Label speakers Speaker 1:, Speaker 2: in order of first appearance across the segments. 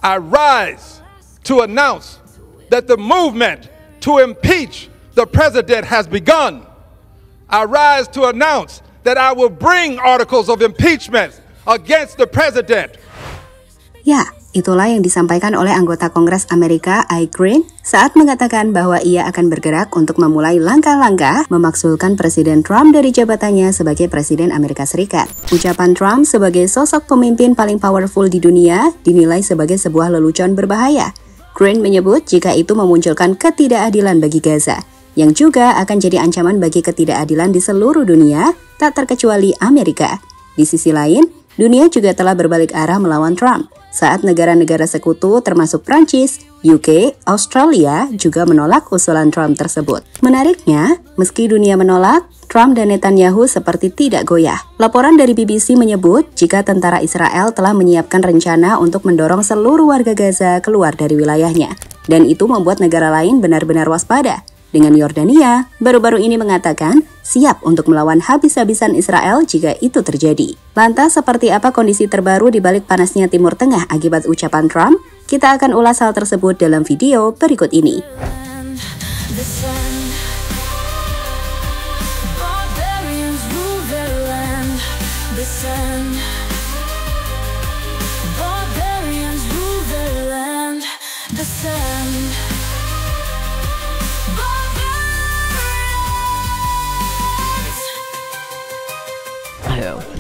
Speaker 1: I rise to announce that the movement to impeach the president has begun. I rise to announce that I will bring articles of impeachment against the president.
Speaker 2: Ya, itulah yang disampaikan oleh anggota Kongres Amerika, Al Green, saat mengatakan bahwa ia akan bergerak untuk memulai langkah-langkah memakzulkan Presiden Trump dari jabatannya sebagai Presiden Amerika Serikat. Ucapan Trump sebagai sosok pemimpin paling powerful di dunia dinilai sebagai sebuah lelucon berbahaya. Green menyebut jika itu memunculkan ketidakadilan bagi Gaza, yang juga akan jadi ancaman bagi ketidakadilan di seluruh dunia, tak terkecuali Amerika. Di sisi lain, dunia juga telah berbalik arah melawan Trump, saat negara-negara sekutu termasuk Prancis, UK, Australia juga menolak usulan Trump tersebut. Menariknya, meski dunia menolak, Trump dan Netanyahu seperti tidak goyah. Laporan dari BBC menyebut jika tentara Israel telah menyiapkan rencana untuk mendorong seluruh warga Gaza keluar dari wilayahnya. Dan itu membuat negara lain benar-benar waspada. Dengan Yordania, baru-baru ini mengatakan siap untuk melawan habis-habisan Israel jika itu terjadi. Lantas, seperti apa kondisi terbaru di balik panasnya Timur Tengah akibat ucapan Trump? Kita akan ulas hal tersebut dalam video berikut ini.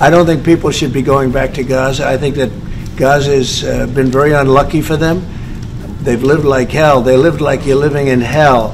Speaker 3: I don't think people should be going back to Gaza. I think that Gaza has been very unlucky for them. They've lived like hell. They lived like you're living in hell.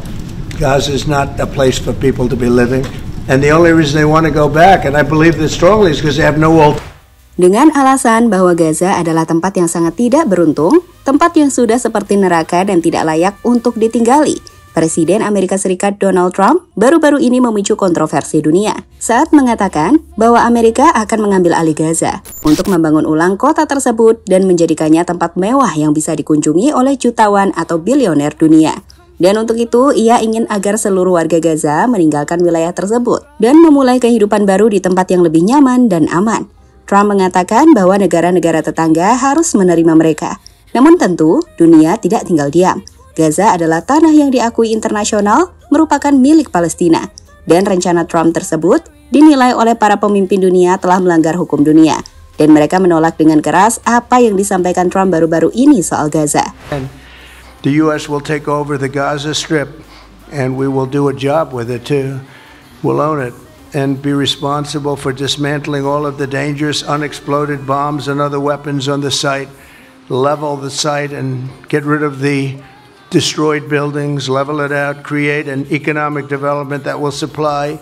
Speaker 3: Gaza is not a place for people to be living. And the only reason they want to go back, and I believe this strongly, is because they have no alternative.
Speaker 2: Dengan alasan bahwa Gaza adalah tempat yang sangat tidak beruntung, tempat yang sudah seperti neraka dan tidak layak untuk ditinggali, Presiden Amerika Serikat Donald Trump baru-baru ini memicu kontroversi dunia saat mengatakan bahwa Amerika akan mengambil alih Gaza untuk membangun ulang kota tersebut dan menjadikannya tempat mewah yang bisa dikunjungi oleh jutawan atau bilioner dunia. Dan untuk itu, ia ingin agar seluruh warga Gaza meninggalkan wilayah tersebut dan memulai kehidupan baru di tempat yang lebih nyaman dan aman. Trump mengatakan bahwa negara-negara tetangga harus menerima mereka. Namun tentu, dunia tidak tinggal diam. Gaza adalah tanah yang diakui internasional merupakan milik Palestina. Dan rencana Trump tersebut dinilai oleh para pemimpin dunia telah melanggar hukum dunia. Dan mereka menolak dengan keras apa yang disampaikan Trump baru-baru ini soal Gaza.
Speaker 3: The U.S. will take over the Gaza Strip and we will do a job with it too. We'll own it and be responsible for dismantling all of the dangerous unexploded bombs and other weapons on the site, level the site and get rid of the destroyed buildings, level it out, create an economic development that will supply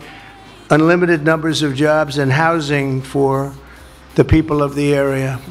Speaker 3: unlimited numbers of jobs and housing for the people of the area.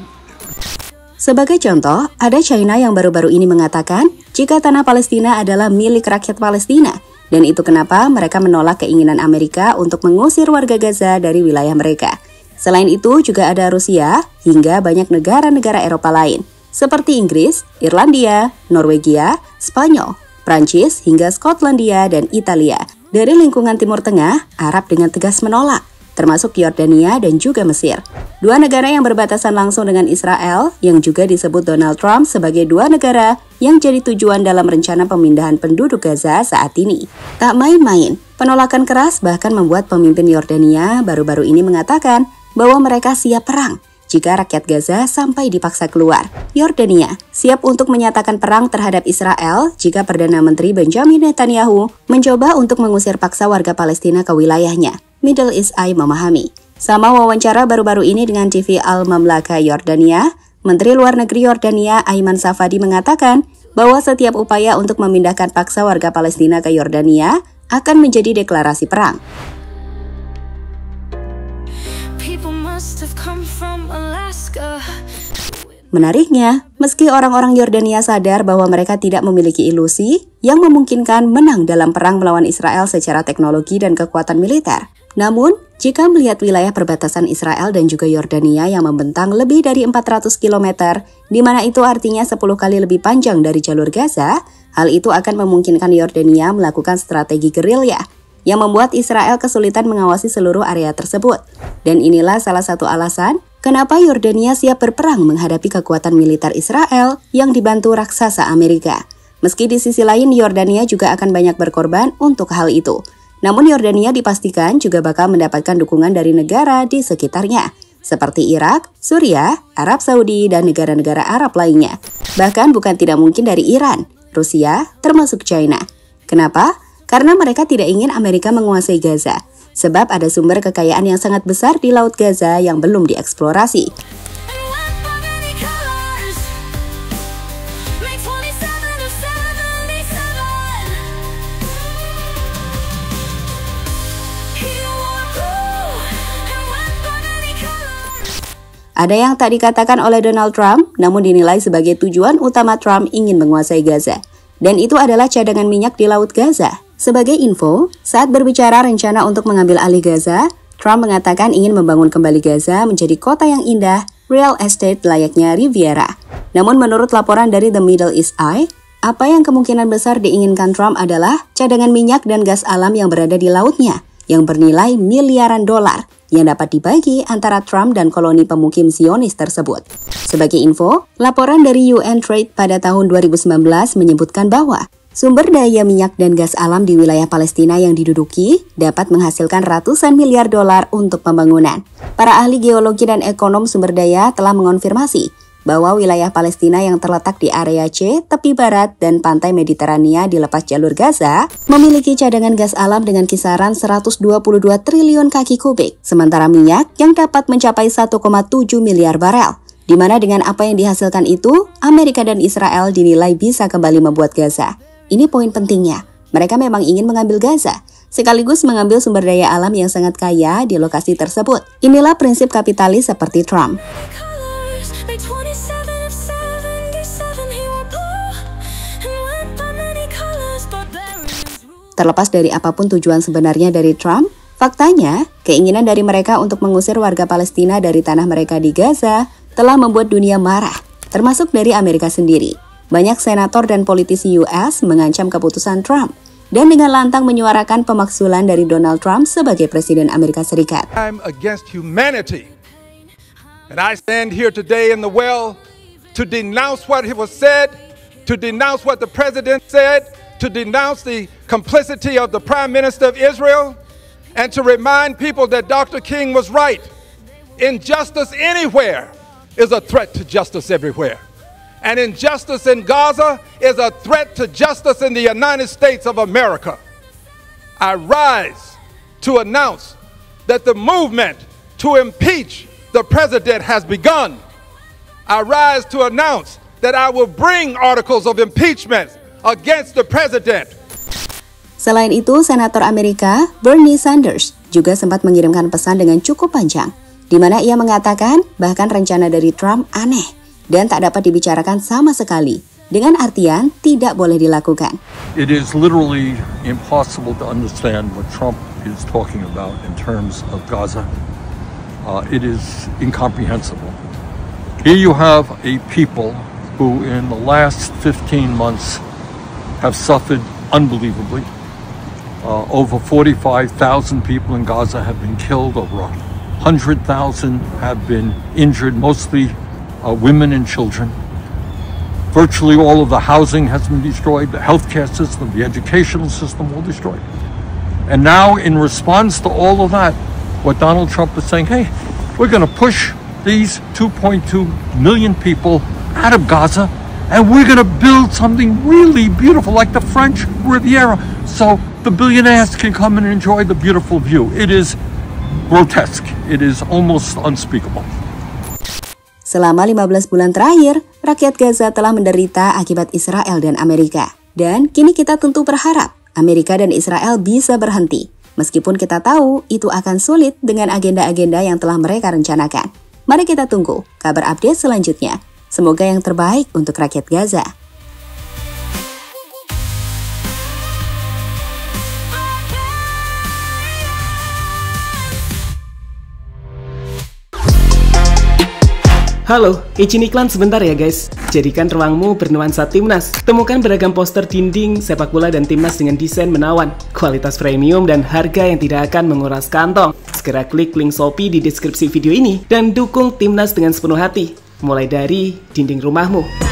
Speaker 2: Sebagai contoh, ada China yang baru-baru ini mengatakan jika tanah Palestina adalah milik rakyat Palestina, dan itu kenapa mereka menolak keinginan Amerika untuk mengusir warga Gaza dari wilayah mereka. Selain itu, juga ada Rusia hingga banyak negara-negara Eropa lain, seperti Inggris, Irlandia, Norwegia, Spanyol, Prancis, hingga Skotlandia dan Italia. Dari lingkungan Timur Tengah, Arab dengan tegas menolak, termasuk Yordania dan juga Mesir. Dua negara yang berbatasan langsung dengan Israel, yang juga disebut Donald Trump sebagai dua negara yang jadi tujuan dalam rencana pemindahan penduduk Gaza saat ini. Tak main-main, penolakan keras bahkan membuat pemimpin Yordania baru-baru ini mengatakan bahwa mereka siap perang jika rakyat Gaza sampai dipaksa keluar. Yordania siap untuk menyatakan perang terhadap Israel jika Perdana Menteri Benjamin Netanyahu mencoba untuk mengusir paksa warga Palestina ke wilayahnya. Middle East Eye memahami. Sama wawancara baru-baru ini dengan TV Al-Mamlaka Yordania, Menteri Luar Negeri Yordania Ayman Safadi mengatakan bahwa setiap upaya untuk memindahkan paksa warga Palestina ke Yordania akan menjadi deklarasi perang. Menariknya, meski orang-orang Yordania sadar bahwa mereka tidak memiliki ilusi yang memungkinkan menang dalam perang melawan Israel secara teknologi dan kekuatan militer, namun Jika melihat wilayah perbatasan Israel dan juga Yordania yang membentang lebih dari 400 km, di mana itu artinya 10 kali lebih panjang dari jalur Gaza, hal itu akan memungkinkan Yordania melakukan strategi gerilya yang membuat Israel kesulitan mengawasi seluruh area tersebut. Dan inilah salah satu alasan kenapa Yordania siap berperang menghadapi kekuatan militer Israel yang dibantu raksasa Amerika. Meski di sisi lain Yordania juga akan banyak berkorban untuk hal itu. Namun Yordania dipastikan juga bakal mendapatkan dukungan dari negara di sekitarnya, seperti Irak, Suriah, Arab Saudi, dan negara-negara Arab lainnya. Bahkan bukan tidak mungkin dari Iran, Rusia, termasuk China. Kenapa? Karena mereka tidak ingin Amerika menguasai Gaza, sebab ada sumber kekayaan yang sangat besar di Laut Gaza yang belum dieksplorasi. Ada yang tak dikatakan oleh Donald Trump, namun dinilai sebagai tujuan utama Trump ingin menguasai Gaza. Dan itu adalah cadangan minyak di Laut Gaza. Sebagai info, saat berbicara rencana untuk mengambil alih Gaza, Trump mengatakan ingin membangun kembali Gaza menjadi kota yang indah, real estate layaknya Riviera. Namun menurut laporan dari The Middle East Eye, apa yang kemungkinan besar diinginkan Trump adalah cadangan minyak dan gas alam yang berada di lautnya, yang bernilai miliaran dolar, yang dapat dibagi antara Trump dan koloni pemukim Zionis tersebut. Sebagai info, laporan dari UN Trade pada tahun 2019 menyebutkan bahwa sumber daya minyak dan gas alam di wilayah Palestina yang diduduki dapat menghasilkan ratusan miliar dolar untuk pembangunan. Para ahli geologi dan ekonom sumber daya telah mengonfirmasi bahwa wilayah Palestina yang terletak di area C, tepi barat, dan pantai Mediterania di lepas jalur Gaza memiliki cadangan gas alam dengan kisaran 122 triliun kaki kubik, sementara minyak yang dapat mencapai 1,7 miliar barel. Di mana dengan apa yang dihasilkan itu, Amerika dan Israel dinilai bisa kembali membuat Gaza. Ini poin pentingnya, mereka memang ingin mengambil Gaza, sekaligus mengambil sumber daya alam yang sangat kaya di lokasi tersebut. Inilah prinsip kapitalis seperti Trump. Terlepas dari apapun tujuan sebenarnya dari Trump, faktanya, keinginan dari mereka untuk mengusir warga Palestina dari tanah mereka di Gaza telah membuat dunia marah, termasuk dari Amerika sendiri. Banyak senator dan politisi US mengancam keputusan Trump dan dengan lantang menyuarakan pemakzulan dari Donald Trump sebagai Presiden Amerika Serikat.
Speaker 1: I'm against humanity. And I stand here today in the well to denounce what was said, to denounce what the president said, to denounce the complicity of the Prime Minister of Israel, and to remind people that Dr. King was right. Injustice anywhere is a threat to justice everywhere. And injustice in Gaza is a threat to justice in the United States of America. I rise to announce that the movement to impeach the president has begun. I rise to announce that I will bring articles of impeachment against the president.
Speaker 2: Selain itu, Senator Amerika Bernie Sanders juga sempat mengirimkan pesan dengan cukup panjang, di mana ia mengatakan bahkan rencana dari Trump aneh dan tak dapat dibicarakan sama sekali, dengan artian tidak boleh dilakukan.
Speaker 4: It is literally impossible to understand what Trump is talking about in terms of Gaza. It is incomprehensible. Here you have a people who in the last 15 months have suffered unbelievably. Over 45,000 people in Gaza have been killed, over 100,000 have been injured, mostly women and children. Virtually all of the housing has been destroyed, the healthcare system, the educational system all destroyed. And now in response to all of that, what Donald Trump is saying, hey, we're going to push these 2.2 million people out of Gaza and we're going to build something really beautiful like the French Riviera so the billionaires can come and enjoy the beautiful view. It is grotesque. It is almost unspeakable.
Speaker 2: Selama 15 bulan terakhir, rakyat Gaza telah menderita akibat Israel dan Amerika. Dan kini kita tentu berharap Amerika dan Israel bisa berhenti. Meskipun kita tahu itu akan sulit dengan agenda-agenda yang telah mereka rencanakan. Mari kita tunggu kabar update selanjutnya. Semoga yang terbaik untuk rakyat Gaza.
Speaker 5: Halo, izin iklan sebentar ya guys. Jadikan ruangmu bernuansa timnas. Temukan beragam poster dinding, sepak bola dan timnas dengan desain menawan, kualitas premium dan harga yang tidak akan menguras kantong. Segera klik link Shopee di deskripsi video ini dan dukung timnas dengan sepenuh hati. Mulai dari dinding rumahmu.